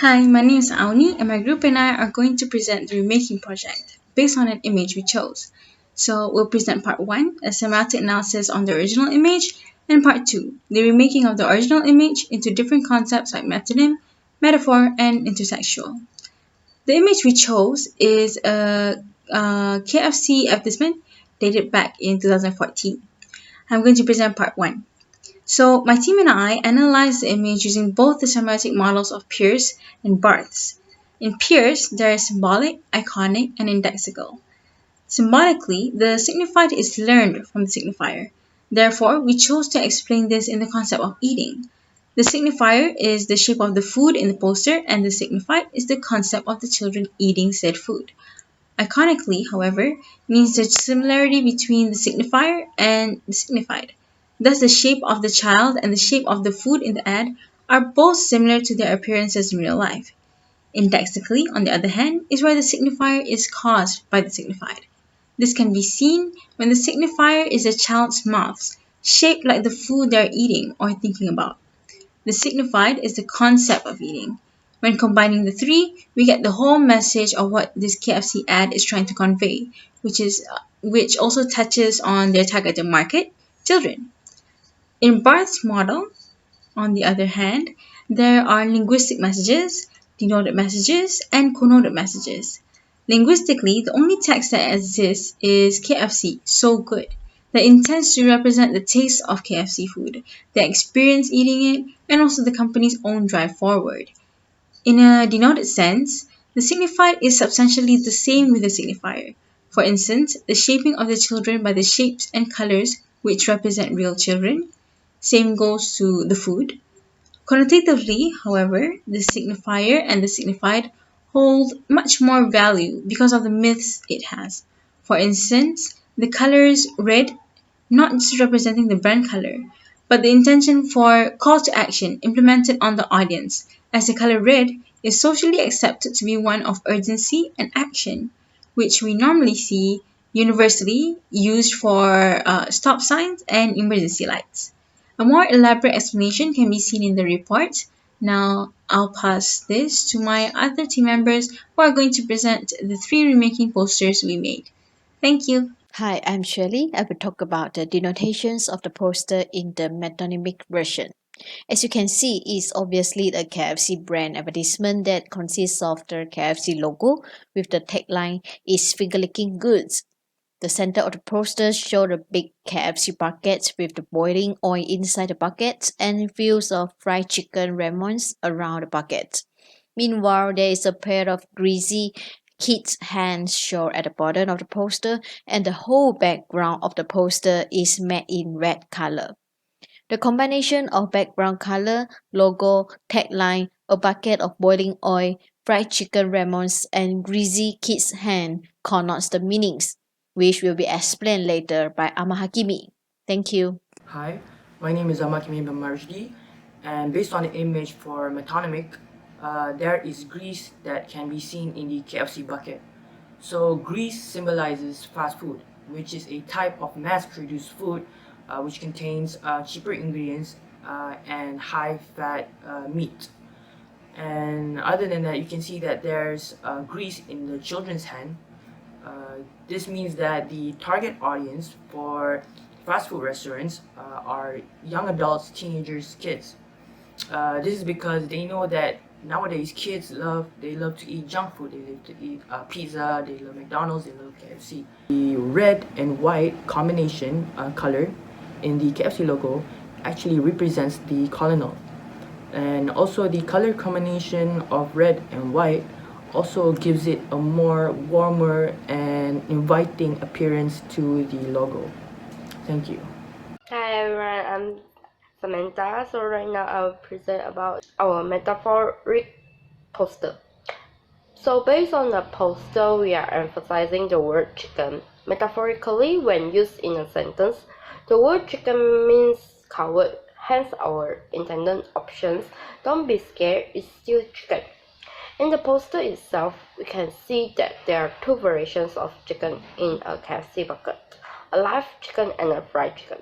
Hi, my name is Auni, and my group and I are going to present the remaking project based on an image we chose. So we'll present part 1, a semiotic analysis on the original image, and part 2, the remaking of the original image into different concepts like metonym, metaphor, and intertextual. The image we chose is a KFC advertisement dated back in 2014. I'm going to present part 1. So my team and I analyzed the image using both the semiotic models of Peirce and Barth's. In Peirce, there is symbolic, iconic, and indexical. Symbolically, the signified is learned from the signifier. Therefore, we chose to explain this in the concept of eating. The signifier is the shape of the food in the poster, and the signified is the concept of the children eating said food. Iconically, however, means the similarity between the signifier and the signified. Thus, the shape of the child and the shape of the food in the ad are both similar to their appearances in real life. Indexically, on the other hand, is where the signifier is caused by the signified. This can be seen when the signifier is a child's mouth, shaped like the food they're eating or thinking about. The signified is the concept of eating. When combining the three, we get the whole message of what this KFC ad is trying to convey, which also touches on their targeted market, children. In Barth's model, on the other hand, there are linguistic messages, denoted messages, and connoted messages. Linguistically, the only text that exists is KFC, so good, that intends to represent the taste of KFC food, the experience eating it, and also the company's own drive forward. In a denoted sense, the signified is substantially the same with the signifier. For instance, the shaping of the children by the shapes and colors which represent real children. Same goes to the food. Connotatively, however, the signifier and the signified hold much more value because of the myths it has. For instance, the colors red, not just representing the brand color, but the intention for call to action implemented on the audience, as the color red is socially accepted to be one of urgency and action, which we normally see universally used for stop signs and emergency lights. A more elaborate explanation can be seen in the report. Now, I'll pass this to my other team members who are going to present the three remaking posters we made. Thank you. Hi, I'm Shirley. I will talk about the denotations of the poster in the metonymic version. As you can see, it's obviously a KFC brand advertisement that consists of the KFC logo with the tagline "Is finger licking goods." The center of the poster shows the big KFC buckets with the boiling oil inside the buckets and fields of fried chicken remnants around the bucket. Meanwhile, there is a pair of greasy kids' hands shown at the bottom of the poster, and the whole background of the poster is matte in red color. The combination of background color, logo, tagline, a bucket of boiling oil, fried chicken remnants, and greasy kids' hand connotes the meanings, which will be explained later by Ahmad Hakimi. Thank you. Hi, my name is Ahmad Hakimi, and based on the image for METONYMIC, there is grease that can be seen in the KFC bucket. So grease symbolizes fast food, which is a type of mass-produced food which contains cheaper ingredients and high-fat meat. And other than that, you can see that there's grease in the children's hand. This means that the target audience for fast food restaurants are young adults, teenagers, kids. This is because they know that nowadays kids love to eat junk food. They love to eat pizza, they love McDonald's, they love KFC. The red and white combination color in the KFC logo actually represents the colonel. And also the color combination of red and white also gives it a more warmer and inviting appearance to the logo. Thank you. Hi everyone, I'm Samantha. So right now I will present about our metaphoric poster. So based on the poster, we are emphasizing the word chicken. Metaphorically, when used in a sentence, the word chicken means coward. Hence our intended options. Don't be scared, it's still chicken. In the poster itself, we can see that there are two variations of chicken in a KFC bucket, a live chicken and a fried chicken.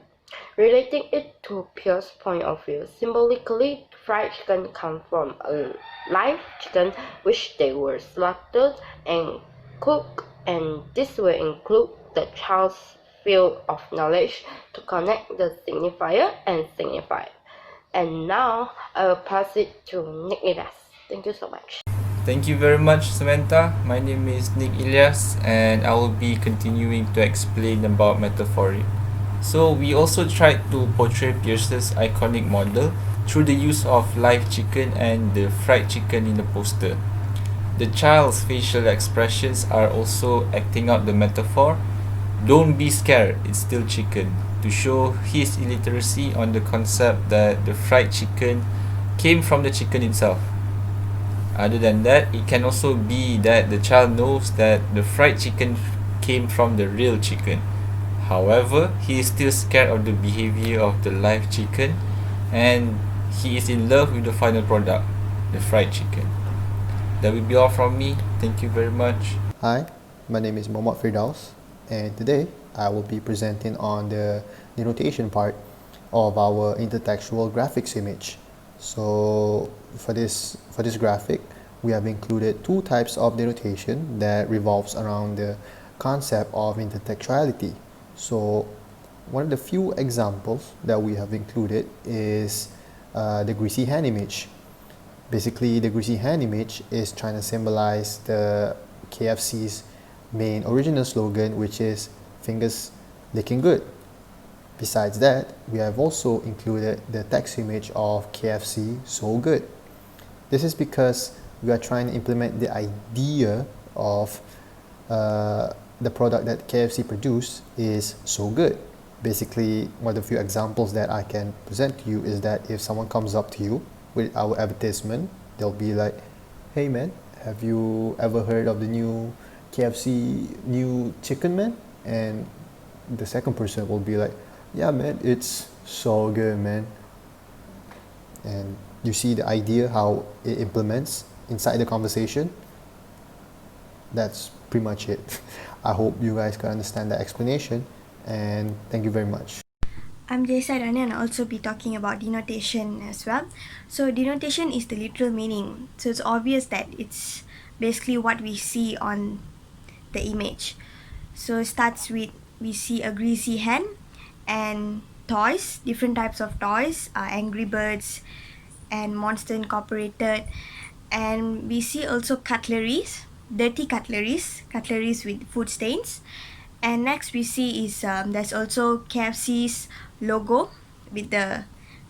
Relating it to Pierre's point of view, symbolically, fried chicken come from a live chicken which they were slaughtered and cooked, and this will include the child's field of knowledge to connect the signifier and signifier. And now I will pass it to Nik Iliyas. Thank you so much. Thank you very much, Samantha. My name is Nik Iliyas, and I will be continuing to explain about metaphoric. So we also tried to portray Pierce's iconic model through the use of live chicken and the fried chicken in the poster. The child's facial expressions are also acting out the metaphor. Don't be scared, it's still chicken, to show his illiteracy on the concept that the fried chicken came from the chicken itself. Other than that, it can also be that the child knows that the fried chicken came from the real chicken. However, he is still scared of the behavior of the live chicken, and he is in love with the final product, the fried chicken. That will be all from me. Thank you very much. Hi, my name is Mohammad Firdaus, and today I will be presenting on the denotation part of our intertextual graphics image. So for this graphic, we have included two types of denotation that revolves around the concept of intertextuality. So one of the few examples that we have included is the greasy hand image. Basically, the greasy hand image is trying to symbolize the KFC's main original slogan, which is fingers licking good. Besides that, we have also included the text image of KFC so good. This is because we are trying to implement the idea of the product that KFC produced is so good. Basically, one of the few examples that I can present to you is that if someone comes up to you with our advertisement, they'll be like, hey man, have you ever heard of the new KFC new chicken, man? And the second person will be like, yeah man, it's so good, man. And you see the idea how it implements inside the conversation. That's pretty much it. I hope you guys can understand the explanation, and thank you very much. I'm Jsai Dhanyaa, and I'll also be talking about denotation as well. So denotation is the literal meaning. So it's obvious that it's basically what we see on the image. So it starts with, we see a greasy hand and toys, different types of toys, Angry Birds and Monster Incorporated. And we see also cutleries, dirty cutleries with food stains. And next we see is there's also KFC's logo with the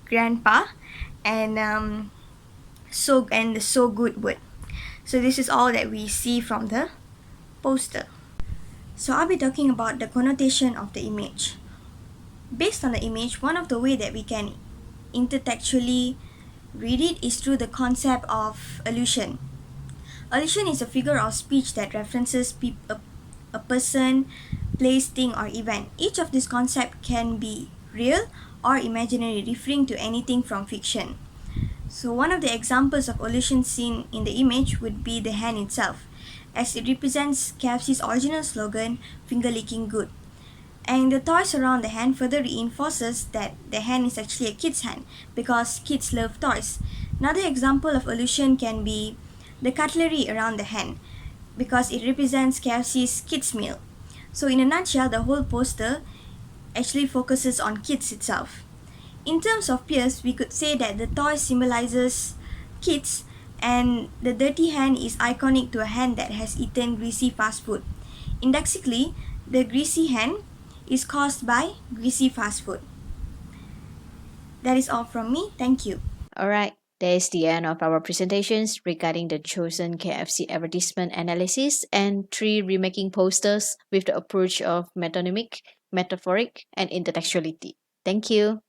grandpa and the so good word. So this is all that we see from the poster. So I'll be talking about the connotation of the image. Based on the image, one of the way that we can intertextually read it is through the concept of allusion. Allusion is a figure of speech that references a person, place, thing, or event. Each of these concepts can be real or imaginary, referring to anything from fiction. So one of the examples of allusion seen in the image would be the hand itself, as it represents KFC's original slogan, finger licking good. And the toys around the hand further reinforces that the hand is actually a kid's hand, because kids love toys. Another example of allusion can be the cutlery around the hand, because it represents KFC's kids meal. So in a nutshell, the whole poster actually focuses on kids itself. In terms of Pierce, we could say that the toy symbolizes kids, and the dirty hand is iconic to a hand that has eaten greasy fast food. Indexically, the greasy hand is caused by greasy fast food. That is all from me. Thank you. Alright, that is the end of our presentations regarding the chosen KFC advertisement analysis and 3 remaking posters with the approach of metonymic, metaphoric, and intertextuality. Thank you.